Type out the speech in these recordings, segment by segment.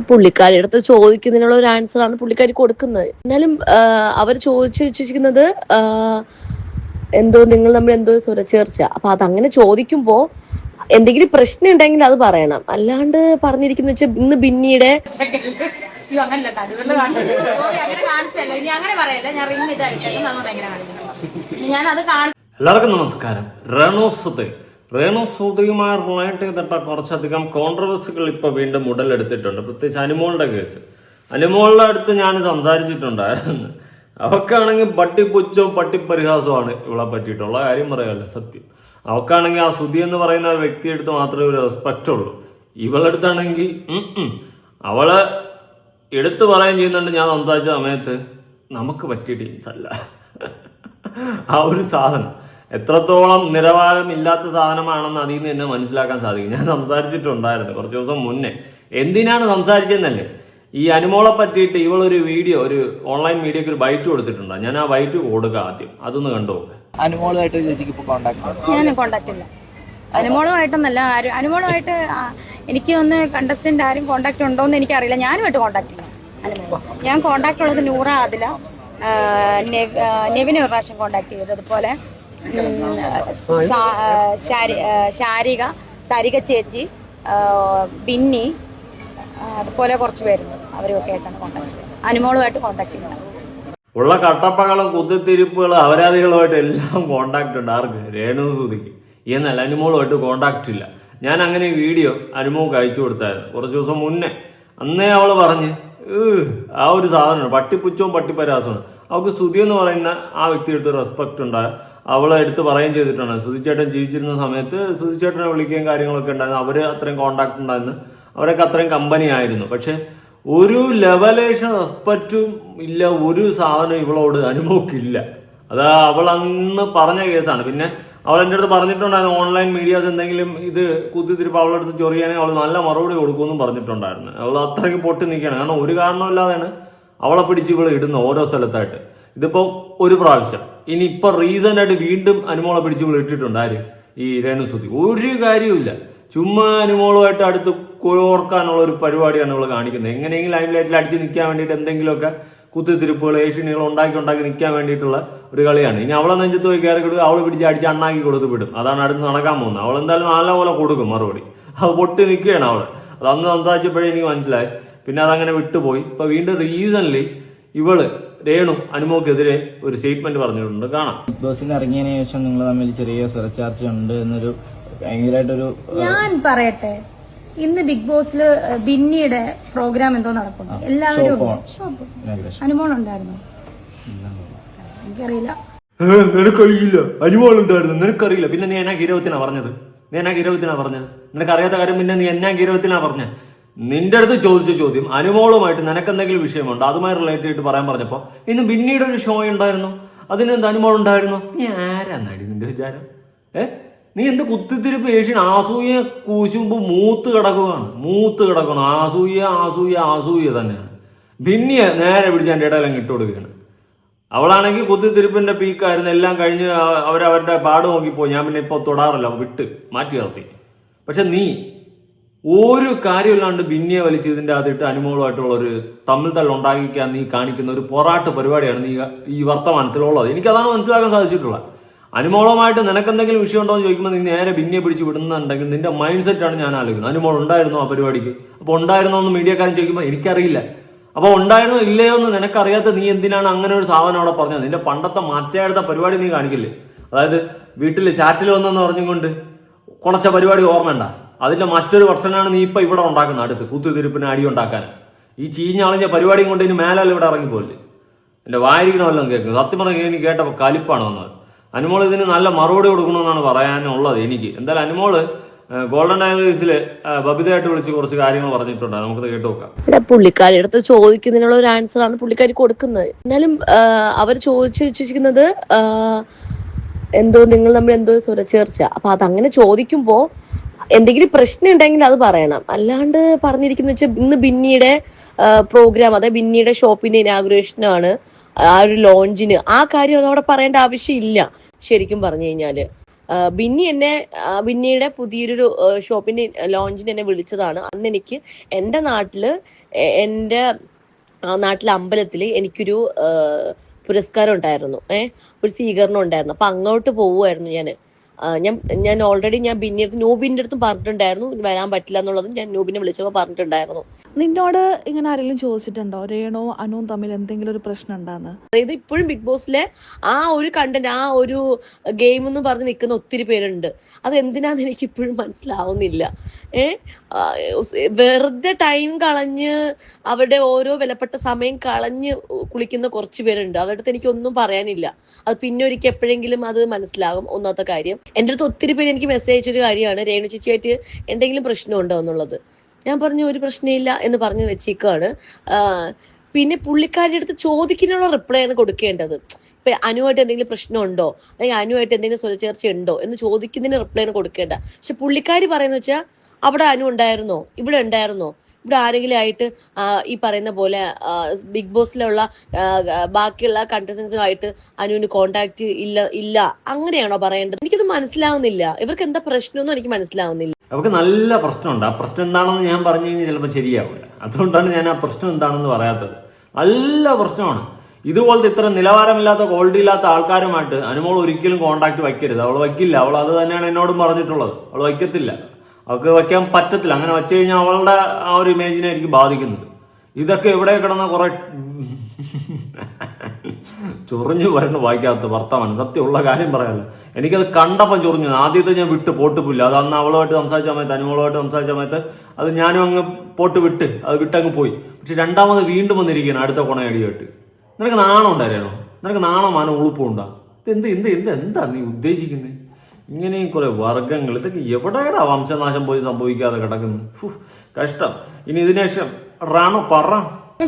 പുള്ളിക്കാരിയുടെ അടുത്ത് ചോദിക്കുന്നതിനുള്ള ഒരു ആൻസറാണ് പുള്ളിക്കാരി കൊടുക്കുന്നത്. എന്നാലും അവർ ചോദിച്ചു വെച്ചിരിക്കുന്നത് എന്തോ നിങ്ങൾ തമ്മിൽ എന്തോ സ്വരച്ചേർച്ച. അപ്പൊ അതങ്ങനെ ചോദിക്കുമ്പോ എന്തെങ്കിലും പ്രശ്നം ഉണ്ടെങ്കിൽ അത് പറയണം. അല്ലാണ്ട് പറഞ്ഞിരിക്കുന്ന വെച്ചാൽ ഇന്ന് ബിന്നിയുടെ എല്ലാവർക്കും നമസ്കാരം. റേണുസുതിയുമായി റിലേറ്റ് ചെയ്തിട്ട കുറച്ചധികം കോൺട്രവേഴ്സികൾ ഇപ്പൊ വീണ്ടും ഉടലെടുത്തിട്ടുണ്ട്. പ്രത്യേകിച്ച് അനുമോളുടെ കേസ്. അനുമോളുടെ അടുത്ത് ഞാൻ സംസാരിച്ചിട്ടുണ്ടായിരുന്നു. അവക്കാണെങ്കിൽ പട്ടിപ്പുച്ചവും പട്ടിപ്പരിഹാസവുമാണ് ഇവളെ പറ്റിയിട്ടുള്ള കാര്യം പറയാമല്ലോ. സത്യം അവക്കാണെങ്കിൽ ആ സുധി എന്ന് പറയുന്ന വ്യക്തിയെടുത്ത് മാത്രമേ ഒരു റെസ്പെക്റ്റ് ഉള്ളൂ. ഇവളെടുത്താണെങ്കിൽ അവളെ എടുത്തു പറയുകയും ചെയ്യുന്നുണ്ട്. ഞാൻ സംസാരിച്ച സമയത്ത് നമുക്ക് പറ്റിയ ടീംസ് അല്ല. ആ ഒരു സാധനം എത്രത്തോളം നിലവാരമില്ലാത്ത സാധനമാണെന്ന് അതിൽ നിന്ന് തന്നെ മനസ്സിലാക്കാൻ സാധിക്കും. ഞാൻ സംസാരിച്ചിട്ടുണ്ടായിരുന്നു കുറച്ച് ദിവസം മുന്നേ. എന്തിനാണ് സംസാരിച്ചതെന്നല്ലേ, ഈ അനുമോളെ പറ്റിയിട്ട് ഇവളൊരു വീഡിയോ ഒരു ഓൺലൈൻ മീഡിയക്ക് ഒരു ബൈറ്റ് കൊടുത്തിട്ടുണ്ട്. ഞാൻ ആ ബൈറ്റ് കൊടുക്കുക ആദ്യം, അതൊന്ന് കണ്ടു നോക്ക്. അനുമോളുമായിട്ട് ഞാൻ കോണ്ടാക്ട് ഇല്ല. അനുമോളുമായിട്ടൊന്നല്ല, അനുമോളുമായിട്ട് എനിക്ക് ഒന്ന് കണ്ടസ്റ്റന്റ് ആരും കോണ്ടാക്ട് ഉണ്ടോ എന്ന് എനിക്കറിയില്ല. ഞാനുമായിട്ട് കോണ്ടാക്ട് ഇല്ല. ഞാൻ കോണ്ടാക്ട് ഉള്ളത് നൂറ, ആദില, നെവിനെ ഒരു പ്രാവശ്യം കോണ്ടാക്ട് ചെയ്തത്. അതുപോലെ സാരിക ചേച്ചി, ബിന്നി, അതുപോലെ കുറച്ച് പേരുണ്ട്. അവരൊക്കെ ആയിട്ടാണ് കോണ്ടാക്ട് ചെയ്യുന്നത്. അനുമോളുമായിട്ട് കോണ്ടാക്ട് ചെയ്യുന്നത്. ഉള്ള കട്ടപ്പകളും കുത്തിത്തിരിപ്പുകളും അപരാധികളുമായിട്ട് എല്ലാം കോണ്ടാക്ട് ഉണ്ട്. ആർക്ക്? രേണുസുതിക്ക്. എന്നല്ല, അനുമോളുമായിട്ട് കോണ്ടാക്ട് ഇല്ല. ഞാൻ അങ്ങനെ വീഡിയോ അനുമോൾക്ക് അയച്ചു കൊടുത്തായിരുന്നു കുറച്ച് ദിവസം മുന്നേ. അന്നേ അവള് പറഞ്ഞ് ആ ഒരു സാധനമാണ് പട്ടിപ്പുച്ചവും പട്ടിപ്പരാസമാണ്. അവൾക്ക് സുധി എന്ന് പറയുന്ന ആ വ്യക്തിയെടുത്ത് റെസ്പെക്ട് ഉണ്ടായ അവളെ എടുത്ത് പറയുകയും ചെയ്തിട്ടുണ്ട്. സുധിച്ചേട്ടൻ ജീവിച്ചിരുന്ന സമയത്ത് സുധിച്ചേട്ടനെ വിളിക്കുകയും കാര്യങ്ങളൊക്കെ ഉണ്ടായിരുന്നു. അവര് അത്രയും കോണ്ടാക്ട് ഉണ്ടായിരുന്നു, അവരൊക്കെ അത്രയും കമ്പനി ആയിരുന്നു. പക്ഷെ ഒരു ലെവലേഷൻ റെസ്പെക്റ്റും ഇല്ല, ഒരു സാധനം ഇവളോട് അനുഭവക്കില്ല. അതാ അവൾ അന്ന് പറഞ്ഞ കേസാണ്. പിന്നെ അവൾ എൻ്റെ അടുത്ത് പറഞ്ഞിട്ടുണ്ടായിരുന്നു, ഓൺലൈൻ മീഡിയാസ് എന്തെങ്കിലും ഇത് കുത്തിത്തിരിപ്പ് അവളുടെ അടുത്ത് ചൊറിയാണെങ്കിൽ അവൾ നല്ല മറുപടി കൊടുക്കുമെന്നും പറഞ്ഞിട്ടുണ്ടായിരുന്നു. അവൾ അത്രയ്ക്ക് പൊട്ടി നിൽക്കുകയാണ്. കാരണം ഒരു കാരണമില്ലാതെയാണ് അവളെ പിടിച്ച് ഇവൾ ഇടുന്നത് ഓരോ സ്ഥലത്തായിട്ട്. ഇതിപ്പോ ഒരു പ്രാവശ്യം, ഇനി ഇപ്പൊ റീസെന്റ് ആയിട്ട് വീണ്ടും അനുമോളെ പിടിച്ച് ഇവൾ ഇട്ടിട്ടുണ്ട്. ആര്? ഈ രേണുസുതി. ഒരു കാര്യമില്ല, ചുമ്മാ അനുമോളുമായിട്ട് അടുത്ത് കോർക്കാനുള്ള ഒരു പരിപാടിയാണ് ഇവൾ കാണിക്കുന്നത്. എങ്ങനെയെങ്കിലും ലൈംലൈറ്റിൽ അടിച്ച് നിൽക്കാൻ വേണ്ടിയിട്ട് എന്തെങ്കിലുമൊക്കെ കുത്തിത്തിരിപ്പുകൾ ഏഷ്യനുകൾ ഉണ്ടാക്കി നിൽക്കാൻ വേണ്ടിയിട്ടുള്ള ഒരു കളിയാണ്. ഇനി അവളെ നെഞ്ചത്ത് പോയി കയറി കൊടുക്കും, അവളെ പിടിച്ച് അടിച്ച് അണ്ണാക്കി കൊടുത്ത് വിടും. അതാണ് അടുത്ത് നടക്കാൻ പോകുന്നത്. അവൾ എന്തായാലും നല്ലപോലെ കൊടുക്കും മറുപടി. അത് പൊട്ടി നിൽക്കുകയാണ് അവൾ. അത് അന്ന് സംസാരിച്ചപ്പോഴേ എനിക്ക് മനസ്സിലായി. പിന്നെ അതങ്ങനെ വിട്ടുപോയി. ഇപ്പൊ വീണ്ടും റീസൺലി ഇവള് രേണു അനുമോക്കെതിരെ ഒരു സ്റ്റേറ്റ്മെന്റ് പറഞ്ഞിട്ടുണ്ട്. കാണാം. ബിഗ് ബോസിൽ ഇറങ്ങിയതിനു ശേഷം നിങ്ങൾ തമ്മിൽ ചെറിയ സ്വരച്ചാർച്ച ഉണ്ട് എന്നൊരു ഭയങ്കരമായിട്ടൊരു ഞാൻ പറയട്ടെ. ഇന്ന് ബിഗ് ബോസില് ബിന്നിയുടെ പ്രോഗ്രാം എന്തോ നടക്കുന്നു. എല്ലാവരും അനുമോളുണ്ടായിരുന്നു, എനിക്കറിയില്ല. നിനക്കറിയില്ല അനുമോളുണ്ടായിരുന്നു? നിനക്കറിയില്ല? പിന്നെ നീ എന്നാ ഗീരവത്തിനാ പറഞ്ഞത്? നിനക്കറിയാത്ത കാര്യം പിന്നെ നീ എന്നാ ഗീരവത്തിനാ പറഞ്ഞത്? നിന്റെ അടുത്ത് ചോദിച്ച ചോദ്യം അനുമോളുമായിട്ട് നിനക്കെന്തെങ്കിലും വിഷയമുണ്ടോ അതുമായി റിലേറ്റ് ചെയ്തിട്ട് പറയാൻ പറഞ്ഞപ്പോ ഇന്ന് ബിന്നിയുടെ ഒരു ഷോ ഉണ്ടായിരുന്നു, അതിനെന്ത് അനുമോൾ ഉണ്ടായിരുന്നു? നീ ആരാന്നാടി നിന്റെ വിചാരം? നീ എന്ത് കുത്തിത്തിരിപ്പ് ഏഷ്യൻ ആസൂയ കൂശുമ്പോ മൂത്ത് കിടക്കണം. ആസൂയ തന്നെയാണ്. ബിന്നിയെ നേരെ പിടിച്ച് എൻ്റെ ഇടയിലും ഇട്ട് കൊടുക്കുകയാണ്. അവളാണെങ്കിൽ കുത്തിത്തിരിപ്പിന്റെ പീക്കായിരുന്നു. എല്ലാം കഴിഞ്ഞ് അവരവരുടെ പാട് നോക്കിപ്പോയി. ഞാൻ പിന്നെ ഇപ്പൊ തൊടാറില്ല, വിട്ട് മാറ്റി നിർത്തി. പക്ഷെ നീ ഒരു കാര്യമില്ലാണ്ട് ബിന്നിയെ വലിച്ച് ഇതിൻ്റെ അകത്തിട്ട് അനുമോളുമായിട്ടുള്ള ഒരു തമ്മിൽ തല്ലുണ്ടാക്കിക്കാൻ നീ കാണിക്കുന്ന ഒരു പൊറാട്ട് പരിപാടിയാണ് നീ ഈ വർത്തമാനത്തിലുള്ളത്. എനിക്കതാണ് മനസ്സിലാക്കാൻ സാധിച്ചിട്ടുള്ളത്. അനുമോളുമായിട്ട് നിനക്കെന്തെങ്കിലും വിഷയം ഉണ്ടോ എന്ന് ചോദിക്കുമ്പോൾ നീ നേരെ ബിന്നിയെ പിടിച്ച് വിടുന്നുണ്ടെങ്കിൽ നിന്റെ മൈൻഡ് സെറ്റാണ് ഞാൻ ആലോചിക്കുന്നത്. അനുമോൾ ഉണ്ടായിരുന്നോ ആ പരിപാടിക്ക്? അപ്പോൾ ഉണ്ടായിരുന്നോ എന്ന് മീഡിയക്കാരൻ ചോദിക്കുമ്പോൾ എനിക്കറിയില്ല. അപ്പോൾ ഉണ്ടായിരുന്നോ ഇല്ലയോ എന്ന് നിനക്കറിയാത്ത നീ എന്തിനാണ് അങ്ങനെ ഒരു സാധനം അവിടെ പറഞ്ഞത്? നിന്റെ പണ്ടത്തെ മാറ്റായെടുത്ത പരിപാടി നീ കാണിക്കില്ലേ? അതായത് വീട്ടിൽ ചാറ്റിൽ വന്നെന്ന് പറഞ്ഞുകൊണ്ട് കുറച്ച പരിപാടി ഓർമ്മയുണ്ട? അതിന്റെ മറ്റൊരു വെർഷനാണ് നീ ഇപ്പൊ ഇവിടെ ഉണ്ടാക്കുന്നത്. അടുത്ത് കുത്തിത്തിരിപ്പിന് അടി ഉണ്ടാക്കാൻ ഈ ചീഞ്ഞളിഞ്ഞ പരിപാടിയും കൊണ്ട് ഇനി മേലാൽ ഇവിടെ ഇറങ്ങിപ്പോയില്ലേ? എന്റെ വായിരിക്കണമല്ലോ കേൾക്കുന്നത്. സത്യം പറഞ്ഞ എനിക്ക് കേട്ടപ്പോൾ കലിപ്പാണ് വന്നത്. അനുമോൾ ഇതിന് നല്ല മറുപടി കൊടുക്കണമെന്നാണ് പറയാനുള്ളത് എനിക്ക്. എന്തായാലും അനുമോള് ഗോൾഡൻ ഡയമണ്ട്സില് ബബിതയായിട്ട് വിളിച്ച് കുറച്ച് കാര്യങ്ങൾ പറഞ്ഞിട്ടുണ്ട്. നമുക്കത് കേട്ടു നോക്കാം. പുള്ളിക്കാരിയുടെ അടുത്ത് ചോദിക്കുന്നതിനുള്ള ഒരു ആൻസറാണ് പുള്ളിക്കാരി കൊടുക്കുന്നത്. എന്നാലും അവർ ചോദിച്ചു വെച്ചിരിക്കുന്നത് എന്തോ നിങ്ങൾ തമ്മിൽ എന്തോ സ്വരച്ചേർച്ച. അപ്പൊ അതങ്ങനെ ചോദിക്കുമ്പോ എന്തെങ്കിലും പ്രശ്നം ഉണ്ടെങ്കിൽ അത് പറയണം. അല്ലാണ്ട് പറഞ്ഞിരിക്കുന്ന വെച്ചാൽ ഇന്ന് ബിന്നിയുടെ പ്രോഗ്രാം, അതായത് ബിന്നിയുടെ ഷോപ്പിന്റെ ഇനാഗുറേഷനാണ്, ആ ഒരു ലോഞ്ചിന് ആ കാര്യം അവിടെ പറയേണ്ട ആവശ്യമില്ല ശരിക്കും പറഞ്ഞു കഴിഞ്ഞാല്. ബിന്നിയുടെ പുതിയൊരു ഷോപ്പിന്റെ ലോഞ്ചിന് എന്നെ വിളിച്ചതാണ്. അന്ന് എനിക്ക് എൻ്റെ നാട്ടിലെ അമ്പലത്തിൽ എനിക്കൊരു പുരസ്കാരം ഉണ്ടായിരുന്നു, ഒരു സ്വീകരണം ഉണ്ടായിരുന്നു. അപ്പൊ അങ്ങോട്ട് പോവുമായിരുന്നു ഞാൻ ഓൾറെഡി നൂബിന്റെ അടുത്തും പറഞ്ഞിട്ടുണ്ടായിരുന്നു വരാൻ പറ്റില്ല എന്നുള്ളത്. ഞാൻ നൂബിനെ വിളിച്ചപ്പോൾ പറഞ്ഞിട്ടുണ്ടായിരുന്നു. നിന്നോട് ഇങ്ങനെ ആരെങ്കിലും ചോദിച്ചിട്ടുണ്ടോ രേണു അനുവും തമ്മിൽ എന്തെങ്കിലും ഒരു പ്രശ്നം ഉണ്ടാന്ന്? അതായത് ഇപ്പോഴും ബിഗ് ബോസിലെ ആ ഒരു കണ്ടന്റ്, ആ ഒരു ഗെയിം എന്ന് പറഞ്ഞ് നിൽക്കുന്ന ഒത്തിരി പേരുണ്ട്. അത് എന്തിനാന്ന് എനിക്ക് ഇപ്പോഴും മനസ്സിലാവുന്നില്ല. വെറുതെ ടൈം കളഞ്ഞ് അവരുടെ ഓരോ വിലപ്പെട്ട സമയം കളഞ്ഞ് കുളിക്കുന്ന കുറച്ച് പേരുണ്ട്. അവരുടെ അടുത്ത് എനിക്കൊന്നും പറയാനില്ല. അത് പിന്നെ ഒരിക്കൽ എപ്പോഴെങ്കിലും അത് മനസ്സിലാകും. ഒന്നാമത്തെ കാര്യം, എൻ്റെ അടുത്ത് ഒത്തിരി പേര് എനിക്ക് മെസ്സേജ് അയച്ചൊരു കാര്യമാണ് രേണു ചേച്ചിയായിട്ട് എന്തെങ്കിലും പ്രശ്നമുണ്ടോ എന്നുള്ളത്. ഞാൻ പറഞ്ഞു ഒരു പ്രശ്നമില്ല എന്ന് പറഞ്ഞ് വെച്ചേക്കാണ്. പിന്നെ പുള്ളിക്കാരുടെ അടുത്ത് ചോദിക്കാനുള്ള റിപ്ലൈ ആണ് കൊടുക്കേണ്ടത്. ഇപ്പൊ അനുവായിട്ട് എന്തെങ്കിലും പ്രശ്നമുണ്ടോ, അല്ലെങ്കിൽ അനുവായിട്ട് എന്തെങ്കിലും സ്വരച്ചേർച്ച ഉണ്ടോ എന്ന് ചോദിക്കുന്നതിന് റിപ്ലൈ ആണ് കൊടുക്കേണ്ട. പക്ഷെ പുള്ളിക്കാരി പറയുന്ന വെച്ചാൽ അവിടെ അനു ഉണ്ടായിരുന്നോ, ഇവിടെ ഉണ്ടായിരുന്നോ, ഇവിടെ ആരെങ്കിലും ആയിട്ട് ഈ പറയുന്ന പോലെ ബിഗ് ബോസിലുള്ള ബാക്കിയുള്ള കണ്ടസ്റ്റൻസുമായിട്ട് അനുവിന് കോണ്ടാക്ട് ഇല്ല അങ്ങനെയാണോ പറയേണ്ടത്? എനിക്കത് മനസ്സിലാവുന്നില്ല. ഇവർക്ക് എന്താ പ്രശ്നമൊന്നും എനിക്ക് മനസ്സിലാവുന്നില്ല. അവർക്ക് നല്ല പ്രശ്നമുണ്ട്. ആ പ്രശ്നം എന്താണെന്ന് ഞാൻ പറഞ്ഞു കഴിഞ്ഞാൽ ചിലപ്പോൾ ശരിയാവില്ല. അതുകൊണ്ടാണ് ഞാൻ ആ പ്രശ്നം എന്താണെന്ന് പറയാത്തത്. നല്ല പ്രശ്നമാണ്. ഇതുപോലത്തെ ഇത്ര നിലവാരമില്ലാത്ത ക്വാളിറ്റി ഇല്ലാത്ത ആൾക്കാരുമായിട്ട് അനുമോൾ ഒരിക്കലും കോണ്ടാക്ട് വയ്ക്കരുത്. അവൾ വയ്ക്കില്ല. അവൾ അത് തന്നെയാണ് എന്നോടും പറഞ്ഞിട്ടുള്ളത്. അവൾ വയ്ക്കത്തില്ല. അവൾക്ക് വയ്ക്കാൻ പറ്റത്തില്ല. അങ്ങനെ വച്ചു കഴിഞ്ഞാൽ അവളുടെ ആ ഒരു ഇമേജിനെ എനിക്ക് ബാധിക്കുന്നത്. ഇതൊക്കെ എവിടെ കിടന്ന കുറെ ചൊറിഞ്ഞു വരുന്ന വായിക്കാത്ത വർത്തമാനം. സത്യമുള്ള കാര്യം പറയാമല്ലോ. എനിക്കത് കണ്ടപ്പം ചൊറിഞ്ഞു. ആദ്യത്തെ ഞാൻ വിട്ട് പോട്ടുപില്ല. അത് അന്ന് അവളുമായിട്ട് സംസാരിച്ച സമയത്ത്, അനുമോളുമായിട്ട് സംസാരിച്ച സമയത്ത് അത് ഞാനും അങ്ങ് അത് വിട്ടങ്ങ് പോയി. പക്ഷെ രണ്ടാമത് വീണ്ടും വന്നിരിക്കുകയാണ് അടുത്ത കൊണയടിയായിട്ട്. നിനക്ക് നാണം ഉണ്ടായിരുന്നോ? നിനക്ക് നാണം മാനം ഉളുപ്പുണ്ടാ? എന്താ നീ ഉദ്ദേശിക്കുന്നത്? ഇങ്ങനെയും കുറെ വർഗങ്ങൾ, ഇതൊക്കെ എവിടെയാണ് വംശനാശം പോയി സംഭവിക്കാതെ കിടക്കുന്നു? കഷ്ടം. ഇനി ഇതിനു ശേഷം റാണോ പറ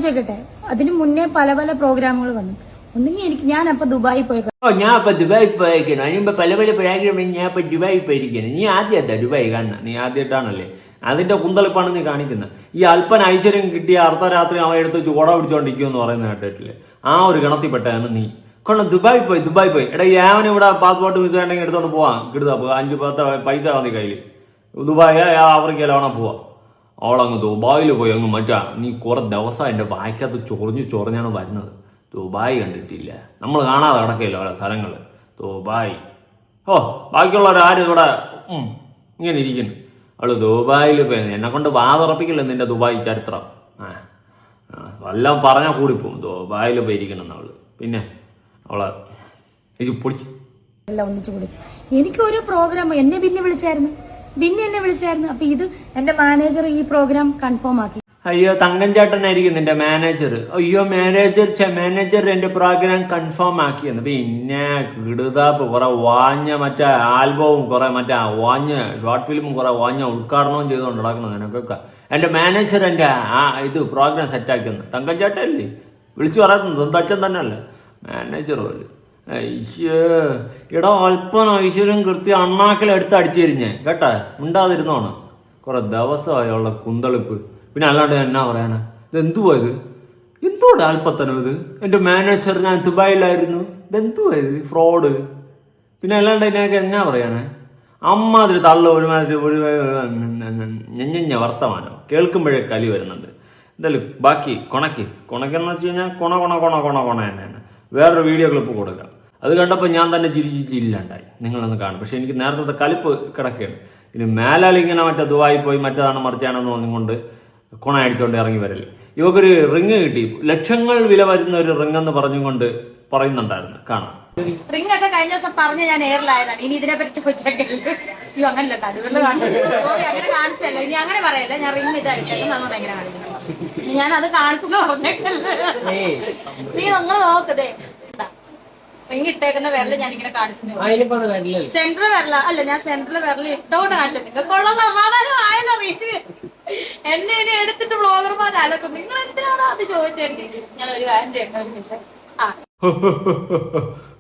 ചോദിക്കട്ടെ, അതിനു മുന്നേ പല പല പ്രോഗ്രാമുകൾ വന്നു. ഒന്നെങ്കിൽ ഞാൻ അപ്പൊ ദുബായി പോയി. ഞാൻ ഇപ്പൊ ദുബായി പോയിരിക്കണം. അതിനുമ്പോ പല പ്രോഗ്രാം ഞാൻ ഇപ്പൊ ദുബായി പോയിരിക്കണം. നീ ആദ്യമായിട്ടാ ദുബായി കാണുന്ന? നീ ആദ്യമായിട്ടാണല്ലേ? അതിന്റെ കുന്തളിപ്പാണ് നീ കാണിക്കുന്നത്. ഈ അല്പൻ ഐശ്വര്യം കിട്ടിയ അർദ്ധരാത്രി അവൻ എടുത്ത് ചോട പിടിച്ചോണ്ടിരിക്കുമെന്ന് പറയുന്ന കേട്ടിട്ടില്ലേ? ആ ഒരു ഗണത്തിൽപ്പെട്ടാണ് നീ. കൊണ്ട് ദുബായി പോയി. എടാ യാവന് ഇവിടെ പാസ്പോർട്ട് വിസ ഉണ്ടെങ്കിൽ എടുത്തോണ്ട് പോവാം. കിട്ടുക 5-10 പൈസ മതി കയ്യിൽ. ദുബായ് ആഫ്രിക്കയിലാവണ പോവാ. അവളങ്ങ് ദുബായിൽ പോയി അങ്ങ് നീ കുറെ ദിവസം എൻ്റെ വായിക്കകത്ത് ചൊറിഞ്ഞാണ് വരുന്നത്. ദുബായ് കണ്ടിട്ടില്ല, നമ്മൾ കാണാതെ കിടക്കില്ല ഓരോ സ്ഥലങ്ങൾ. ദുബായ് ബാക്കിയുള്ളവരാരും ഇവിടെ ഇങ്ങനെ ഇരിക്കുന്നു. അവള് ദുബായിൽ പോയി. എന്നെ കൊണ്ട് വാതുറപ്പിക്കില്ല നിന്റെ ദുബായ് ചരിത്രം. വല്ലതും പറഞ്ഞാൽ കൂടിപ്പോവും. ദുബായിൽ പോയിരിക്കണം അവള്. പിന്നെ അവളെ പൊടിച്ചു ഒന്നിച്ചു കൂടി. എനിക്കൊരു പ്രോഗ്രാം എന്നെ ബിന്നി വിളിച്ചായിരുന്നു. അപ്പൊ ഇത് എന്റെ മാനേജർ ഈ പ്രോഗ്രാം കൺഫേം ആക്കി. അയ്യോ, തങ്കൻ ചേട്ടനായിരിക്കും നിന്റെ മാനേജർ. അയ്യോ, മാനേജർ എന്റെ പ്രോഗ്രാം കൺഫേം ആക്കിയെന്ന്. പിന്നെ കിടുതാപ്പ് കുറെ വാഞ്ഞ മറ്റേ ആൽബവും കുറെ മറ്റേ വാഞ്ഞ ഷോർട്ട് ഫിലിമും കുറെ വാഞ്ഞ ഉദ്ഘാടനവും ചെയ്തുകൊണ്ട് നടക്കണം. നിനക്കൊക്കെ എന്റെ മാനേജർ എന്റെ ഇത് പ്രോഗ്രാം സെറ്റാക്കിയെന്ന്. തങ്കൻ ചേട്ടല്ലേ വിളിച്ചു പറയുന്നത്? സ്വന്തം അച്ഛൻ തന്നെ അല്ലേ മാനേജർ പോലെ? ഇടാ അല്പം ഐശ്വര്യം കൃത്യം അണ്ണാക്കിലെടുത്ത് അടിച്ചു തരിഞ്ഞേ കേട്ടാ. മിണ്ടാതിരുന്നോണം. കുറെ ദിവസമായി ഉള്ള കുന്തളിപ്പ്. പിന്നെ അല്ലാണ്ട് എന്നാ പറയാനാ? ഇത് എന്തുവാ അല്പത്തനം ഇത്? എൻ്റെ മാനേജർ ഞാൻ ദുബായിലായിരുന്നു. ഇതെന്തുവായത് ഫ്രോഡ്? പിന്നെ അല്ലാണ്ട് ഇതിനൊക്കെ എന്നാ പറയാനാ? അമ്മാതിരി ഒരുമാതിരി വർത്തമാനം കേൾക്കുമ്പോഴേ കലി വരുന്നുണ്ട്. എന്തായാലും ബാക്കി കൊണക്കെന്ന് വെച്ച് കഴിഞ്ഞാൽ കൊണ തന്നെയാണ്. വേറൊരു വീഡിയോ ക്ലിപ്പ് കൊടുക്കാം. അത് കണ്ടപ്പോൾ ഞാൻ തന്നെ ചിരിച്ചില്ലാണ്ടായി. നിങ്ങളൊന്ന് കാണും. പക്ഷെ എനിക്ക് നേരത്തെ കലിപ്പ് കിടക്കുകയാണ്. ഇനി മേലാൽ ഇങ്ങനെ മറ്റേ ദുബായി പോയി മറ്റേതാണ് മറിച്ചാണെന്ന് തോന്നിക്കൊണ്ട് കൊണ അടിച്ചുകൊണ്ട് ഇറങ്ങി വരല്ലേ. ഇവക്കൊരു റിങ് കിട്ടി. ലക്ഷങ്ങൾ വില വരുന്ന ഒരു റിങ് എന്ന് പറഞ്ഞുകൊണ്ട് പറയുന്നുണ്ടായിരുന്നു. കാണാം. റിംഗ് ഒക്കെ കഴിഞ്ഞ ദിവസം പറഞ്ഞ ഞാൻ എയറിലായതാണ്. ഇനി ഇതിനെ പറ്റി ചോദിച്ചേക്കല്ലോ. അയ്യോ അങ്ങനല്ല, അങ്ങനെ കാണിച്ചല്ലോ. ഇനി അങ്ങനെ പറയല്ലേ. ഞാൻ റിംഗ് ഇതായിട്ടേക്കും അതുകൊണ്ട് എങ്ങനെ കാണിക്കുന്നത്? ഇനി ഞാൻ അത് കാണിച്ചെന്ന് പറഞ്ഞേക്കല്ലേ. നീ നിങ്ങൾ നോക്കതേ റിംഗ് ഇട്ടേക്കുന്ന വിരല് ഞാൻ ഇങ്ങനെ കാണിച്ചു. സെൻട്രൽ വിരല അല്ല, ഞാൻ സെൻട്രൽ വിരൽ ഇട്ടോണ്ട് കാണിച്ചു. നിങ്ങൾക്കുള്ള സമാധാനം ആയല്ലോ റീച്ച്. എന്നെ ഇനി എടുത്തിട്ട് ബ്ലോഗർമാർ അലക്കും. നിങ്ങൾ എന്തിനാണോ അത് ചോദിച്ചെങ്കിൽ ഞാൻ ഒരു കാര്യം ചെയ്യട്ടെ.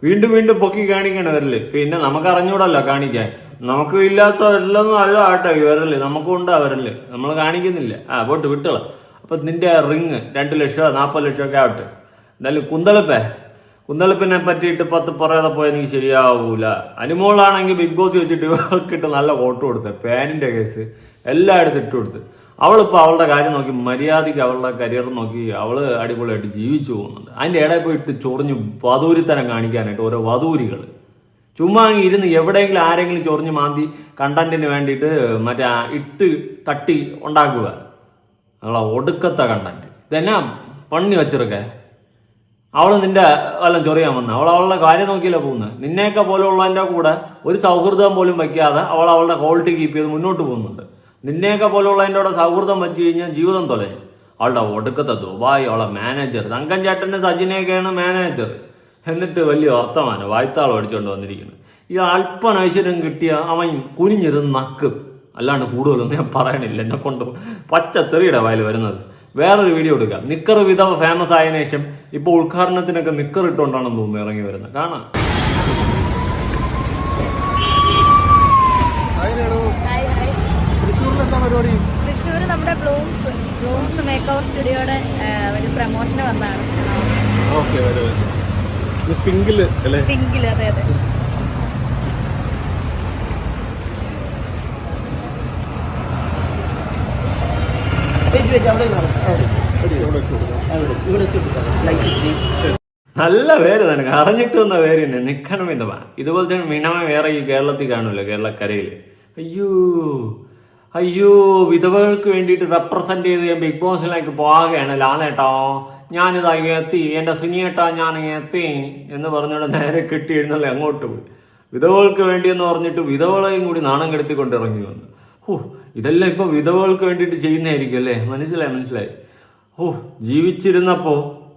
വീണ്ടും പൊക്കി കാണിക്കണവരല്ലേ. പിന്നെ നമുക്ക് അറിഞ്ഞൂടല്ലോ കാണിക്കാൻ. നമുക്ക് ഇല്ലാത്തവരെല്ലാം നല്ല ആട്ടെ ഇവരല്ലേ. നമുക്കും ഉണ്ട് അവരല്ലേ. നമ്മൾ കാണിക്കുന്നില്ല. പോട്ട് വിട്ടോളാം. അപ്പൊ നിന്റെ റിങ് 2 ലക്ഷമോ 40 ലക്ഷമോ ഒക്കെ ആവട്ടെ. എന്തായാലും കുന്തളിപ്പിനെ പറ്റിയിട്ട് പറയാതെ പോയാൽ എനിക്ക് ശരിയാവൂല. അനുമോളാണെങ്കിൽ ബിഗ് ബോസ് വെച്ചിട്ട് ഇവർക്കിട്ട് നല്ല വോട്ട് കൊടുത്ത്, പാനിന്റെ കേസ് എല്ലായിടത്തും ഇട്ട് കൊടുത്ത്. അവളിപ്പോൾ അവളുടെ കാര്യം നോക്കി മര്യാദയ്ക്ക് അവളുടെ കരിയർ നോക്കി അവള് അടിപൊളിയായിട്ട് ജീവിച്ചു പോകുന്നുണ്ട്. അതിൻ്റെ ഇടയിൽ പോയിട്ട് ചൊറിഞ്ഞ് വധൂരിത്തരം കാണിക്കാനായിട്ട് ഓരോ വധൂരികൾ ചുമ്മാ ഇരുന്ന് എവിടെയെങ്കിലും ആരെങ്കിലും ചൊറിഞ്ഞ് മാന്തി കണ്ടന്റിന് വേണ്ടിയിട്ട് മറ്റേ ഇട്ട് തട്ടി ഉണ്ടാക്കുക. അവളെ ഒടുക്കത്തെ കണ്ടന്റ് ഇതെന്നാ പണി വെച്ചിരിക്കേ. അവൾ നിന്റെ വല്ലതും ചൊറിയാൻ വന്ന അവളുടെ കാര്യം നോക്കിയില്ല പോകുന്നത്. നിന്നെയൊക്കെ പോലെയുള്ളതിൻ്റെ കൂടെ ഒരു സൗഹൃദം പോലും വയ്ക്കാതെ അവളുടെ ക്വാളിറ്റി കീപ്പ് ചെയ്ത് മുന്നോട്ട് പോകുന്നുണ്ട്. നിന്നെയൊക്കെ പോലെയുള്ളതിൻ്റെ കൂടെ സൗഹൃദം വെച്ച് കഴിഞ്ഞാൽ ജീവിതം തൊലയും. അവളുടെ ഒടുക്കത്തെ ദുബായ് അവളെ മാനേജർ തങ്കൻ ചേട്ടൻ്റെ സജിനെയൊക്കെയാണ് മാനേജർ. എന്നിട്ട് വലിയ വർത്തമാനം വായ്ത്താളം അടിച്ചുകൊണ്ട് വന്നിരിക്കുന്നത്. ഈ അല്പം ഐശ്വര്യം കിട്ടിയ അവൻ കുനിഞ്ഞിരുന്ന് നക്കും. അല്ലാണ്ട് കൂടുതലൊന്നും ഞാൻ പറയണില്ല. എന്നെ കൊണ്ട് പച്ചത്തെറിയുടെ വായിൽ വരുന്നത്. വേറൊരു വീഡിയോ എടുക്കാം. നിക്കർ വിധവ ഫേമസ് ആയതിനു ശേഷം ഇപ്പോൾ ഉദ്ഘാടനത്തിനൊക്കെ നിക്കർ ഇട്ടുകൊണ്ടാണെന്ന് തോന്നുന്നു ഇറങ്ങി വരുന്നത്. കാണാം. തൃശ്ശൂർ നമ്മുടെ ബ്ലൂംസ് മേക്ക് ഓവർ സ്റ്റുഡിയോയുടെ ഒരു പ്രമോഷന് വന്നതാണ്. പിങ്കില് അതെ അതെ. നല്ല പേര് തന്നെ, അറിഞ്ഞിട്ട് വന്ന പേര് തന്നെ നിക്കണം വിധവ. ഇതുപോലെ തന്നെ മിനമ വേറെ ഈ കേരളത്തിൽ കാണൂല്ലോ, കേരളക്കരയിൽ. അയ്യോ വിധവകൾക്ക് വേണ്ടിയിട്ട് റെപ്രസെന്റ് ചെയ്ത് ഞാൻ ബിഗ് ബോസിലേക്ക് പോവുകയാണ്. ലാലേട്ടോ ഞാനിതാ എത്തി, എന്റെ സുനിയേട്ടാ ഞാൻ എത്തി എന്ന് പറഞ്ഞോണ്ട് നേരെ കെട്ടി എഴുന്നള്ള അങ്ങോട്ട് പോയി. വിധവകൾക്ക് വേണ്ടിയെന്ന് പറഞ്ഞിട്ട് വിധവകളെയും കൂടി നാണം കെടുത്തിക്കൊണ്ട് ഇറങ്ങി വന്നു. ഇതെല്ലാം ഇപ്പൊ വിധവകൾക്ക് വേണ്ടിയിട്ട് ചെയ്യുന്നതായിരിക്കും അല്ലേ? മനസ്സിലായി. ജീവിച്ചിരുന്നപ്പോ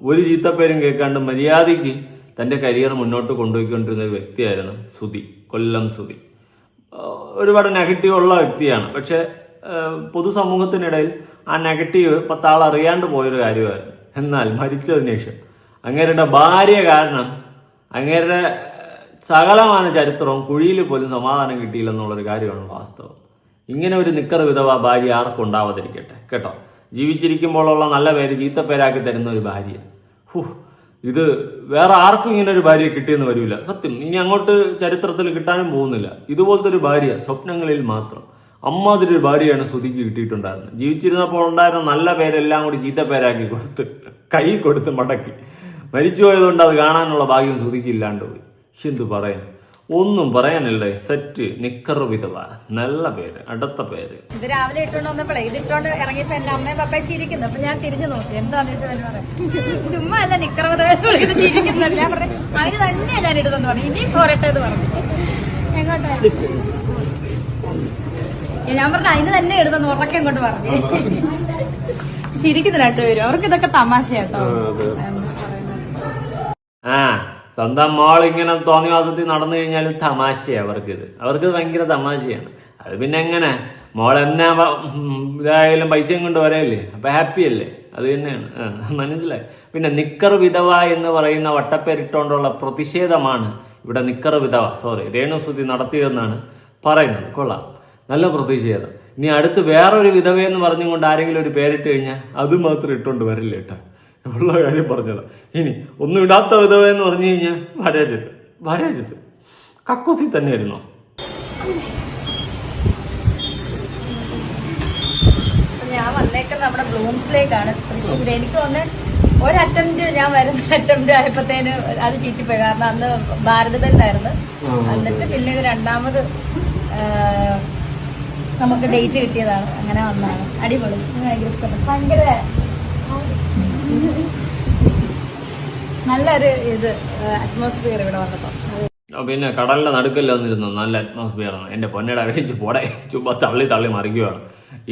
ഒരു ചീത്തപ്പേരും കേൾക്കാണ്ട് മര്യാദയ്ക്ക് തന്റെ കരിയർ മുന്നോട്ട് കൊണ്ടുപോയിക്കൊണ്ടിരുന്ന ഒരു വ്യക്തിയായിരുന്നു സുധി, കൊല്ലം സുധി. ഒരുപാട് നെഗറ്റീവ് ഉള്ള വ്യക്തിയാണ്. പക്ഷെ പൊതുസമൂഹത്തിനിടയിൽ ആ നെഗറ്റീവ് 10 ആൾ അറിയാണ്ട് പോയൊരു കാര്യമായിരുന്നു. എന്നാൽ മരിച്ചതിന് ശേഷം അങ്ങേരുടെ ഭാര്യ കാരണം അങ്ങേരുടെ സകലമായ ചരിത്രവും കുഴിയിൽ പോലും സമാധാനം കിട്ടിയില്ലെന്നുള്ളൊരു കാര്യമാണ് വാസ്തവം. ഇങ്ങനെ ഒരു നിക്കർ വിധവ ഭാര്യ ആർക്കും ഉണ്ടാവാതിരിക്കട്ടെ കേട്ടോ. ജീവിച്ചിരിക്കുമ്പോഴുള്ള നല്ല പേര് ചീത്തപ്പേരാക്കി തരുന്ന ഒരു ഭാര്യ. ഇത് വേറെ ആർക്കും ഇങ്ങനെ ഒരു ഭാര്യയെ കിട്ടിയെന്ന് വരില്ല. സത്യം, ഇനി അങ്ങോട്ട് ചരിത്രത്തിൽ കിട്ടാനും പോകുന്നില്ല. ഇതുപോലത്തെ ഒരു ഭാര്യ സ്വപ്നങ്ങളിൽ മാത്രം. അമ്മാതിരി ഒരു ഭാര്യയാണ് സുധിക്ക് കിട്ടിയിട്ടുണ്ടായിരുന്നത്. ജീവിച്ചിരുന്നപ്പോൾ ഉണ്ടായിരുന്ന നല്ല പേരെല്ലാം കൂടി ചീത്തപ്പേരാക്കി കൊടുത്ത് കൈ കൊടുത്ത് മടക്കി. മരിച്ചു പോയതുകൊണ്ട് അത് കാണാനുള്ള ഭാഗ്യം സുധിക്ക് ഇല്ലാണ്ട് പോയി. എന്തു പറയാൻ, ഒന്നും പറയാനില്ലേ. സെറ്റ് നിക്കർ വിധവ, നല്ല പേര്, അടുത്ത പേര്. ഇത് രാവിലെ ഇട്ടോണ്ട് വന്നപ്പോഴേ ഇത് ഇട്ടോണ്ട് ഇറങ്ങിയപ്പോ എന്റെ അമ്മയും പപ്പയും ചിരിക്കുന്നു. അപ്പൊ ഞാൻ തിരിഞ്ഞു നോക്കി എന്താന്ന് വെച്ചാൽ പറയാം, ചുമ്മാ അല്ല നിക്കർ വിധവ ചിരിക്കുന്നത്. ഞാൻ പറഞ്ഞു അതിന് തന്നെയാ ഞാൻ ഇടുന്നെന്ന് പറഞ്ഞു. ഇനിയും പോരട്ടെ എന്ന് പറഞ്ഞു. എങ്ങോട്ടാ ഞാൻ പറഞ്ഞു അതിന് തന്നെ ഇടുന്നെന്ന് ഉറക്കെ കൊണ്ട് പറഞ്ഞു. ചിരിക്കുന്നില്ല കേട്ടോ വരും. അവർക്ക് ഇതൊക്കെ തമാശയാട്ടോ. സ്വന്തം മോൾ ഇങ്ങനെ തോന്നിവാസത്തിൽ നടന്നു കഴിഞ്ഞാൽ തമാശയാണ് അവർക്ക് ഭയങ്കര തമാശയാണ്. അത് പിന്നെ എങ്ങനെ മോൾ എന്നാ ഇതായാലും പൈസയും കൊണ്ട് വരല്ലേ, അപ്പൊ ഹാപ്പി അല്ലേ? അത് തന്നെയാണ്. മനസ്സിലായി. പിന്നെ നിക്കർ വിധവ എന്ന് പറയുന്ന വട്ടപ്പേരിട്ടുകൊണ്ടുള്ള പ്രതിഷേധമാണ് ഇവിടെ നിക്കർ വിധവ രേണു സുധി നടത്തിയതെന്നാണ് പറയുന്നത്. കൊള്ളാം, നല്ല പ്രതിഷേധം. ഇനി അടുത്ത് വേറൊരു വിധവയെന്ന് പറഞ്ഞുകൊണ്ട് ആരെങ്കിലും ഒരു പേരിട്ട് കഴിഞ്ഞാൽ അത് മാത്രം ഇട്ടുകൊണ്ട് വരില്ല കേട്ടോ. ഉള്ള കാര്യം പറഞ്ഞതാ. ഇനി ഒന്നും ഇടാത്ത വിധവ എന്ന് പറഞ്ഞു കഴിഞ്ഞാൽ വരരുത്. കക്കൂസി തന്നെയായിരുന്നോ? ഞാൻ വന്നേക്കുന്നത് നമ്മുടെ ബ്ലൂംസിലേക്കാണ്, തൃശ്ശൂർ. എനിക്ക് തോന്നുന്നത് ഒരു അറ്റംപ്റ്റ് ഞാൻ വരുന്ന അറ്റംപ്റ്റ് ആയപ്പോഴത്തേന് അത് ചീറ്റിപ്പോയി. കാരണം അന്ന് ഭാരത് ബന്ധായിരുന്നു. എന്നിട്ട് പിന്നീട് രണ്ടാമത് നമുക്ക് ഡേറ്റ് കിട്ടിയതാണ്. അങ്ങനെ വന്നതാണ്. അടിപൊളി, ഭയങ്കര ഇഷ്ടപ്പെട്ടു. ഭയങ്കര നല്ലൊരു അറ്റ്മോസ്ഫിയർ ഇവിടെ വന്നപ്പോ. പിന്നെ കടലിന്റെ നടുക്കല്ല വന്നിരുന്നു. നല്ല അറ്റ്മോസ്ഫിയർ ആണ്. എന്റെ പൊന്നയുടെ വെച്ച് പോടെ ചുമ്മാ തള്ളി മറിക്കുകയാണ്.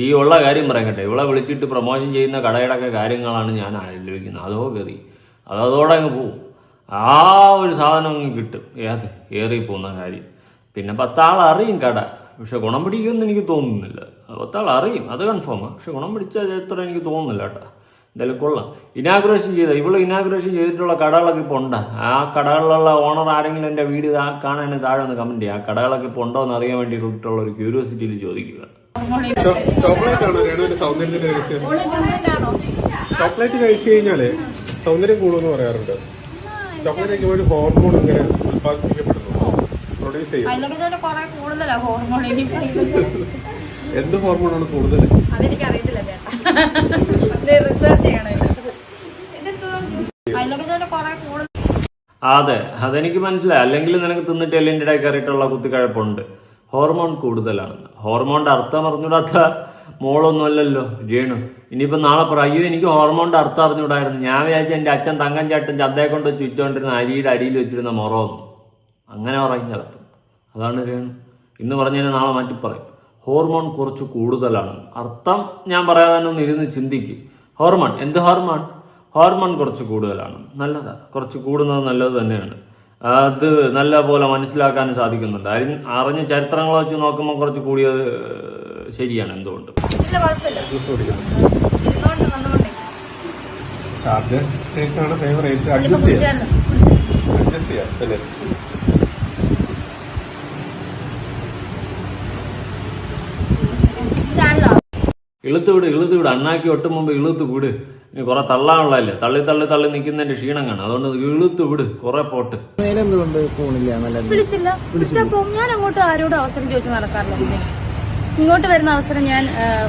ഈ ഉള്ള കാര്യം പറയാൻ കേട്ടെ, ഇവളെ വിളിച്ചിട്ട് പ്രൊമോഷൻ ചെയ്യുന്ന കടയുടെ ഒക്കെ കാര്യങ്ങളാണ് ഞാൻ ആലോചിക്കുന്നത്. അതോ ഗതി അതോടെ അങ്ങ് പോവും. ആ ഒരു സാധനം അങ്ങ് കിട്ടും. ഏറി പോകുന്ന കാര്യം. പിന്നെ 10 ആൾ അറിയും കട, പക്ഷെ ഗുണം പിടിക്കുമെന്ന് എനിക്ക് തോന്നുന്നില്ല. 10 ആൾ അറിയും, അത് കൺഫേം. പക്ഷെ ഗുണം പിടിച്ച ചരിത്രം എനിക്ക് തോന്നുന്നില്ല കേട്ടോ. എന്തായാലും കൊള്ളാം. ഇനാഗുറേഷൻ ചെയ്തിട്ടുള്ള കടകളൊക്കെ ഇപ്പോൾ ഉണ്ടോ? ആ കടകളിലുള്ള ഓണർ ആരെങ്കിലും എൻ്റെ വീഡിയോ കാണാൻ താഴെ ഒന്ന് കമന്റ് ചെയ്യുക. ആ കടകളൊക്കെ ഇപ്പോൾ ഉണ്ടോ എന്ന് അറിയാൻ വേണ്ടിയിട്ടുള്ള ഒരു ക്യൂരിയോസിറ്റിയിൽ ചോദിക്കുക. ചോക്ലേറ്റ് ആണോ രേണുവിന്റെ സൗന്ദര്യത്തിന്റെ രഹസ്യം? ചോക്ലേറ്റ് കഴിച്ചു കഴിഞ്ഞാല് സൗന്ദര്യം കൂടുമെന്ന് പറയാറുണ്ട്. ചോക്ലേറ്റ് കഴിക്കുമ്പോൾ ഒരു ഹോർമോൺ ഇങ്ങനെ ഉത്പാദിപ്പിക്കപ്പെടുന്നു, പ്രൊഡ്യൂസ് ചെയ്യും. അതിലൊക്കെ തന്നെ കുറെ കൂടുതലാ ഹോർമോൺ. എന്ത് ഹോർമോണാണ് കൂടുതൽ? അതെനിക്ക് അറിയത്തില്ല ചേട്ടാ, റിസർച്ച് ചെയ്യണം. അതിലൊക്കെ തന്നെ കുറെ കൂടുതൽ. അതെ, അതെനിക്ക് മനസ്സിലായി. അല്ലെങ്കിൽ നിനക്ക് തിന്നിട്ട് എല്ലിൻ്റെ ഇടയിൽ കയറിയിട്ടുള്ള കുത്തിക്കഴപ്പുണ്ട്. ഹോർമോൺ കൂടുതലാണെന്ന്. ഹോർമോണിന്റെ അർത്ഥം അറിഞ്ഞൂടാത്ത മോളൊന്നും അല്ലല്ലോ രേണു. ഇനിയിപ്പോൾ നാളെ പറ, അയ്യോ എനിക്ക് ഹോർമോണിന്റെ അർത്ഥം അറിഞ്ഞൂടായിരുന്നു, ഞാൻ വിചാരിച്ച എൻ്റെ അച്ഛൻ തങ്കം ചേട്ടൻ ചന്തയെ കൊണ്ട് ചുറ്റുകൊണ്ടിരുന്ന അരിയുടെ അടിയിൽ വെച്ചിരുന്ന മുറവും. അങ്ങനെ പറയും ചിലപ്പം. അതാണ് രേണു. ഇന്ന് പറഞ്ഞതിന് നാളെ മാറ്റി പറയും. ഹോർമോൺ കുറച്ച് കൂടുതലാണ്. അർത്ഥം ഞാൻ പറയാതെ തന്നെ ഒന്ന് ഇരുന്ന് ചിന്തിക്കും. ഹോർമോൺ, എന്ത് ഹോർമോൺ? ഹോർമോൺ കുറച്ച് കൂടുതലാണ്. നല്ലതാ, കുറച്ച് കൂടുന്നത് നല്ലത് തന്നെയാണ്. അത് നല്ല പോലെ മനസ്സിലാക്കാനും സാധിക്കുന്നുണ്ട്. അറിഞ്ഞ ചരിത്രങ്ങൾ വെച്ച് നോക്കുമ്പോൾ കുറച്ച് കൂടിയത് ശരിയാണ്. എന്തുകൊണ്ട് ഇളുത്ത് വിട്, അണ്ണാക്കി ഒട്ടും മുമ്പ് ഇളുത്ത് വിട്. ഇനി കുറെ തള്ളാനുള്ളതല്ലേ, തള്ളി നിൽക്കുന്നതിന്റെ ക്ഷീണം കാണും. അതുകൊണ്ട് ഇളുത്ത് വിട്, കുറെ പോട്ട്. വിളിച്ചില്ല, വിളിച്ചപ്പോ ഞാൻ അങ്ങോട്ട് ആരോടും അവസരം ചോദിച്ച് നടക്കാറില്ല. പിന്നെ ഇങ്ങോട്ട് വരുന്ന അവസരം ഞാൻ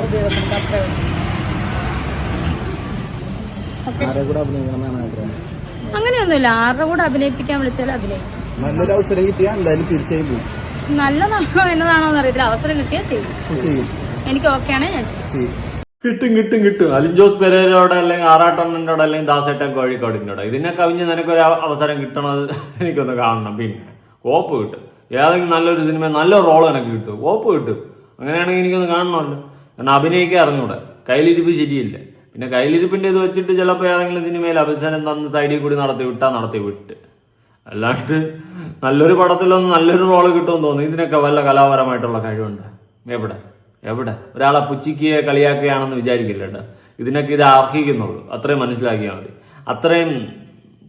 ഉപയോഗപ്പെടുത്തും. അത്രേ അങ്ങനെയൊന്നുമില്ല. ആരുടെ കൂടെ അഭിനയിപ്പിക്കാൻ വിളിച്ചാൽ അഭിനയിക്കും. നല്ലൊരു അവസരം കിട്ടിയാൽ എന്തായാലും തീർച്ചയായും പോകും. നല്ലതാണോ എന്നതാണോ എന്നറിയത്തില്ല. അവസരം കിട്ടിയാൽ ചെയ്യും. എനിക്ക് ഓക്കെയാണ്, ഞാൻ ചെയ്യും. കിട്ടും. അലിൻജോസ് പെരേരയോടെ അല്ലെങ്കിൽ ആറാട്ടണ്ണനോടെ അല്ലെങ്കിൽ ദാസേട്ടൻ കോഴിക്കോടിനോടെ ഇതിനെ കവിഞ്ഞ് നിനക്കൊരു അവസരം കിട്ടണത് എനിക്കൊന്ന് കാണണം. പിന്നെ കോപ്പ് കിട്ടും. ഏതെങ്കിലും നല്ലൊരു സിനിമ നല്ല റോൾ എനിക്ക് കിട്ടും, കോപ്പ് കിട്ടും. അങ്ങനെയാണെങ്കിൽ എനിക്കൊന്ന് കാണണമല്ലോ. കാരണം അഭിനയിക്കാൻ അറിഞ്ഞൂടെ, കയ്യിലിരിപ്പ് ശരിയില്ല. പിന്നെ കയ്യിലിരിപ്പിൻ്റെ ഇത് വെച്ചിട്ട് ചിലപ്പോൾ ഏതെങ്കിലും സിനിമയിൽ അവസരം തന്ന് സൈഡിൽ കൂടി നടത്തി വിട്ട് അല്ലാണ്ട് നല്ലൊരു പടത്തിലൊന്നും നല്ലൊരു റോള് കിട്ടുമെന്ന് തോന്നുന്നു. ഇതിനൊക്കെ വല്ല കലാപരമായിട്ടുള്ള കഴിവുണ്ട്? എവിടെ ഒരാളെ പുച്ഛിക്കുകയോ കളിയാക്കുകയാണെന്ന് വിചാരിക്കില്ല കേട്ടോ. ഇതിനൊക്കെ ഇത് അർഹിക്കുന്നുള്ളൂ, അത്രയും മനസ്സിലാക്കിയാൽ മതി. അത്രയും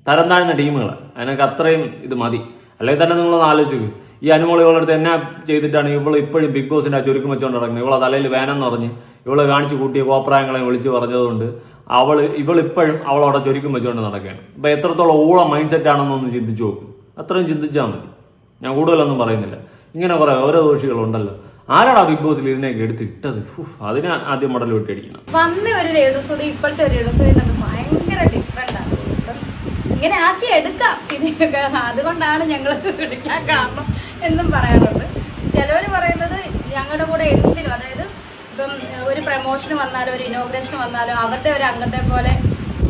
തരം താഴ്ന്ന ടീമുകൾ, അതിനൊക്കെ അത്രയും ഇത് മതി. അല്ലെങ്കിൽ തന്നെ നിങ്ങളൊന്ന് ആലോചിച്ചു, ഈ അനുമോൾ ഇവളടുത്ത് എന്നാ ചെയ്തിട്ടാണ് ഇവൾ ഇപ്പോഴും ബിഗ് ബോസിൻ്റെ ആ ചുരുക്കം വെച്ചുകൊണ്ട് നടക്കുന്നത്. ഇവളെ തലയിൽ വേനെന്ന് പറഞ്ഞ് ഇവള് കാണിച്ചു കൂട്ടിയ കോപ്രായങ്ങളെ വിളിച്ച് പറഞ്ഞതുകൊണ്ട് ഇവളിപ്പോഴും അവളവിടെ ചുരുക്കം വെച്ചുകൊണ്ട് നടക്കുകയാണ്. അപ്പം എത്രത്തോളം ഊള മൈൻഡ് സെറ്റ് ആണെന്നൊന്ന് ചിന്തിച്ചു നോക്കും. അത്രയും ചിന്തിച്ചാൽ മതി. ഞാൻ കൂടുതലൊന്നും പറയുന്നില്ല. ഇങ്ങനെ കുറേ ഓരോ ദോഷികളുണ്ടല്ലോ. ആരാടാ ബിഗ് ബോസിൽ ഇതിനൊക്കെ എടുത്ത് ഇട്ടത്? അതിന് ആദ്യം മടൽ വിട്ടടിക്കണം. വന്ന ഒരു രേണുസുതി ഇപ്പോഴത്തെ ഒരു രേണുസുതി ഭയങ്കര ഡിഫറെന്റ് ആണ്. ഇങ്ങനെ ആക്കി എടുക്കാം. പിന്നെ അതുകൊണ്ടാണ് ഞങ്ങൾ വിളിക്കാൻ കാരണം എന്നും പറയാറുണ്ട്. ചിലവർ പറയുന്നത് ഞങ്ങളുടെ കൂടെ എന്തിനും, അതായത് ഇപ്പം ഒരു പ്രമോഷൻ വന്നാലോ ഒരു ഇനോഗ്രേഷൻ വന്നാലോ അവരുടെ ഒരു അംഗത്തെ പോലെ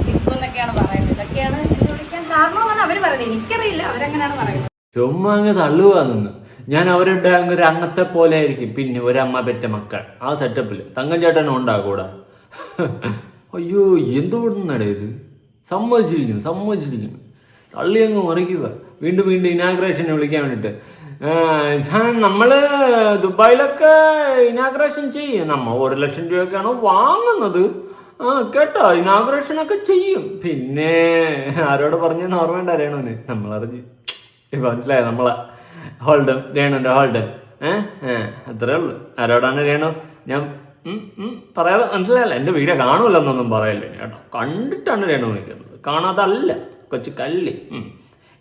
നിൽക്കും എന്നൊക്കെയാണ് പറയുന്നത്. ഇതൊക്കെയാണ് എന്നെ വിളിക്കാൻ കാരണമെന്നാണ് അവർ പറയുന്നത്. എനിക്കറിയില്ല, അവരെങ്ങനെയാണ് പറയുന്നത്. ചുമ്മാ അങ്ങ് തള്ളുക നിന്ന്. ഞാൻ അവരുടെ ഒരു അംഗത്തെ പോലെ ആയിരിക്കും. പിന്നെ ഒരമ്മ പെറ്റ മക്കൾ ആ സെറ്റപ്പിൽ തങ്കം ചേട്ടനും ഉണ്ടാകൂടാ. അയ്യോ എന്തോടുന്നടേ ഇത്. സമ്മതിച്ചിരിക്കുന്നു. തള്ളി അങ്ങ് മറിക്കുക. വീണ്ടും ഇനാഗ്രേഷന് വിളിക്കാൻ വേണ്ടിയിട്ട്. നമ്മള് ദുബായിലൊക്കെ ഇനാഗ്രേഷൻ ചെയ്യും. നമ്മ 1 ലക്ഷം രൂപയൊക്കെയാണ് വാങ്ങുന്നത്. കേട്ടോ, ഇനാഗ്രേഷനൊക്കെ ചെയ്യും. പിന്നെ ആരോട് പറഞ്ഞെന്ന് ഓർമ്മയുണ്ട് രേണുവിന്? നമ്മളറിഞ്ഞ് ഇപ്പൊ മനസ്സിലായോ? നമ്മളെ ഹോൾഡം, രേണുവിന്റെ ഹോൾഡം. അത്രേ ഉള്ളു. ആരോടാണ് രേണു? ഞാൻ പറയാതെ മനസ്സിലായല്ല. എൻ്റെ വീഡിയോ കാണൂലെന്നൊന്നും പറയല്ലേ കേട്ടോ. കണ്ടിട്ടാണ് രേണു നിൽക്കുന്നത്, കാണാതല്ല കൊച്ചു കല്ലി.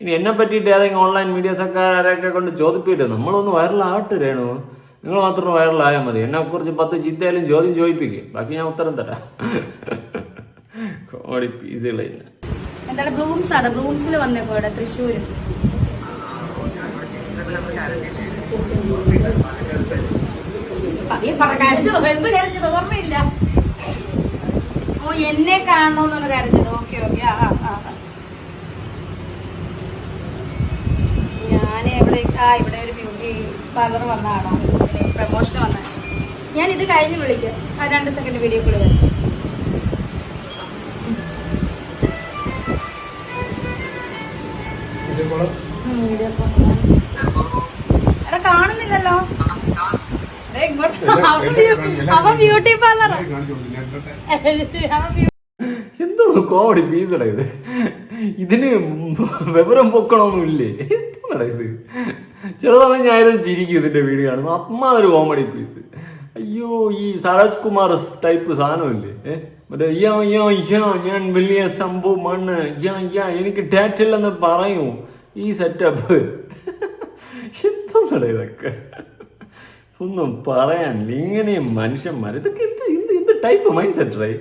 ഇനി എന്നെ പറ്റിയിട്ട് ഏതെങ്കിലും ഓൺലൈൻ മീഡിയസൊക്കെ കൊണ്ട് ചോദിപ്പിട്ട് നമ്മളൊന്ന് വൈറലാവട്ടെ രേണു. നിങ്ങൾ മാത്രം വൈറലായാൽ മതി. എന്നെക്കുറിച്ച് 10 ചീത്തയാലും ചോദ്യം ചോദിപ്പിക്കും, ബാക്കി ഞാൻ ഉത്തരം തരാം. കോമഡി പീസുകൾ എന്താണ് ബ്ലൂംസ് ആണ്. ബ്ലൂംസിൽ വന്നപ്പോ ഇവിടെ തൃശ്ശൂര് എന്ത് കരഞ്ഞത് ഓർമ്മയില്ല. ഓ എന്നെ കാണണമെന്നാണ് കരഞ്ഞത്. ഓക്കെ ഞാൻ ഇവിടെ ഒരു ബ്യൂട്ടി പാർലർ വന്നതാണോ, പ്രമോഷന് വന്ന. ഞാൻ ഇത് കഴിഞ്ഞ് വിളിക്കാം. 2 സെക്കൻഡ് വീഡിയോ കൂടി വരും. എടാ കാണുന്നില്ലല്ലോ. അവൻ ബ്യൂട്ടി പാർലർ. എന്തോ കോമഡി പീസടാ ഇത്. ഇതിന് വിവരം പൊക്കണമൊന്നുമില്ലേ? ഇത് ചില സമയം ഞാനിത് ചിരിക്കും ഇതിന്റെ വീഡിയോ കാണുമ്പോൾ. അമ്മാതൊരു കോമഡി പീസ്. അയ്യോ, ഈ സരോജ് കുമാർ ടൈപ്പ് സാധനമില്ലേ, മറ്റേ ഞാൻ വലിയ സംഭവമാണ് എനിക്ക് ടാറ്റ് ഇല്ലെന്ന് പറയൂ ഈ സെറ്റപ്പ്. എന്താണ് ഇതൊക്കെ? ഒന്നും പറയാനില്ല. ഇങ്ങനെയും മനുഷ്യന്മാർ ഇതൊക്കെ എന്ത് ടൈപ്പ് മൈൻഡ് സെറ്റ്?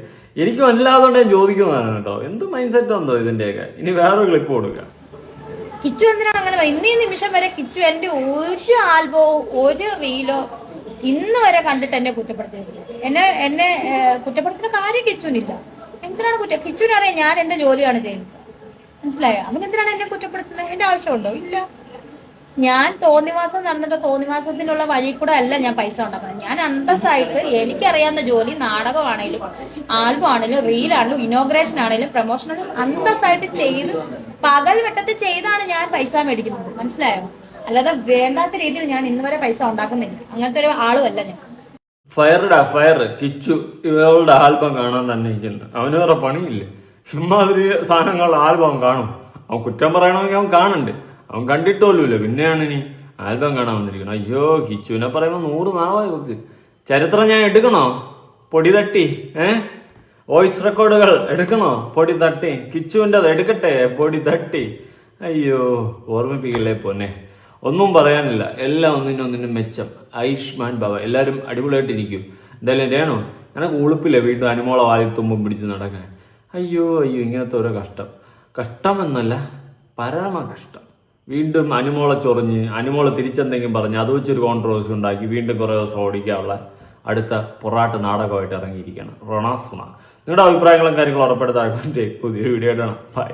എനിക്ക് മനസ്സിലാതുകൊണ്ട് ഞാൻ ചോദിക്കുന്നതാണ് കേട്ടോ. എന്ത് മൈൻഡ് സെറ്റ് എന്തോ ഇതിന്റെയൊക്കെ. ഇനി വേറൊരു ക്ലിപ്പ് കൊടുക്കാം. കിച്ചു എന്തിനാണ് അങ്ങനെ ഇന്നീ നിമിഷം വരെ കിച്ചു എന്റെ ഒരു ആൽബോ ഒരു റീലോ ഇന്ന് വരെ കണ്ടിട്ട് എന്നെ കുറ്റപ്പെടുത്തിയിട്ടില്ല. എന്നെ കുറ്റപ്പെടുത്തുന്ന കാര്യം കിച്ചുവിനില്ല. എന്തിനാണ് കിച്ചുവിന് അറിയാം ഞാൻ എന്റെ ജോലിയാണ് ചെയ്യുന്നത്. മനസ്സിലായോ? അവൻ എന്തിനാണ് എന്നെ കുറ്റപ്പെടുത്തുന്നത്? എന്റെ ആവശ്യമുണ്ടോ? ഇല്ല. ഞാൻ തോന്നിവാസം നടന്നിട്ട് തോന്നിവാസത്തിനുള്ള വഴി കൂടെ അല്ല ഞാൻ പൈസ ഉണ്ടാക്കുന്നത്. ഞാൻ അന്തസ്സായിട്ട് എനിക്കറിയാവുന്ന ജോലി നാടകമാണേലും ആൽബം ആണെങ്കിലും റീലാണെങ്കിലും ഇനോഗ്രേഷൻ ആണെങ്കിലും പ്രൊമോഷൻ ആണെങ്കിലും അന്തസ്സായിട്ട് ചെയ്ത് പകൽ വെട്ടത്തിൽ ചെയ്താണ് ഞാൻ പൈസ മേടിക്കുന്നത്. മനസ്സിലായോ? അല്ലാതെ വേണ്ടാത്ത രീതിയിൽ ഞാൻ ഇന്ന് വരെ പൈസ ഉണ്ടാക്കുന്നില്ല. അങ്ങനത്തെ ഒരു ആളുമല്ല ഞാൻ. ഫയർ കിച്ചു ഇവളുടെ ആൽബം കാണാൻ തന്നെ ഇരിക്കുന്നു. അവന് വേറെ പണിയില്ലേ? ഇമ്മാതിരി സാധനങ്ങൾ ആൽബം കാണും. അവൻ കുറ്റം പറയണമെങ്കിൽ അവൻ കാണണ്ട്. അവൻ കണ്ടിട്ടോല്ലൂല്ലോ. പിന്നെയാണ് ഇനി ആൽബം കാണാൻ വന്നിരിക്കണം. അയ്യോ, കിച്ചുവിനെ പറയുമ്പോൾ 100 നാവായി വെക്ക്. ചരിത്രം ഞാൻ എടുക്കണോ? പൊടി തട്ടി വോയിസ് റെക്കോർഡുകൾ എടുക്കണോ? പൊടി തട്ടി കിച്ചുവിൻ്റെ എടുക്കട്ടെ. പൊടി തട്ടി. അയ്യോ, ഓർമ്മിപ്പിക്കല്ലേ പൊന്നെ. ഒന്നും പറയാനില്ല. എല്ലാം ഒന്നിനും മെച്ചം. ആയുഷ്മാൻ ഭവ. എല്ലാവരും അടിപൊളിയായിട്ടിരിക്കും. എന്തായാലും രേണു എനിക്ക് ഉളുപ്പില്ല വീണ്ടും അനുമോളെ വാലിത്തുമ്പും പിടിച്ച് നടക്കാൻ. അയ്യോ ഇങ്ങനത്തെ ഓരോ കഷ്ടമെന്നല്ല പരമ കഷ്ടം. വീണ്ടും അനുമോളെ ചൊറിഞ്ഞ് അനുമോളെ തിരിച്ചെന്തെങ്കിലും പറഞ്ഞ് അത് വെച്ചൊരു കോൺട്രവേഴ്സി ഉണ്ടാക്കി വീണ്ടും കുറേ ദിവസം ഓടിക്കാനുള്ള അടുത്ത പൊറാട്ട് നാടകമായിട്ട് ഇറങ്ങിയിരിക്കുകയാണ് റൊണാസുണ. നിങ്ങളുടെ അഭിപ്രായങ്ങളും കാര്യങ്ങളും ഉറപ്പെടുത്താൻ പുതിയൊരു വീഡിയോ ഇടണം. ബൈ.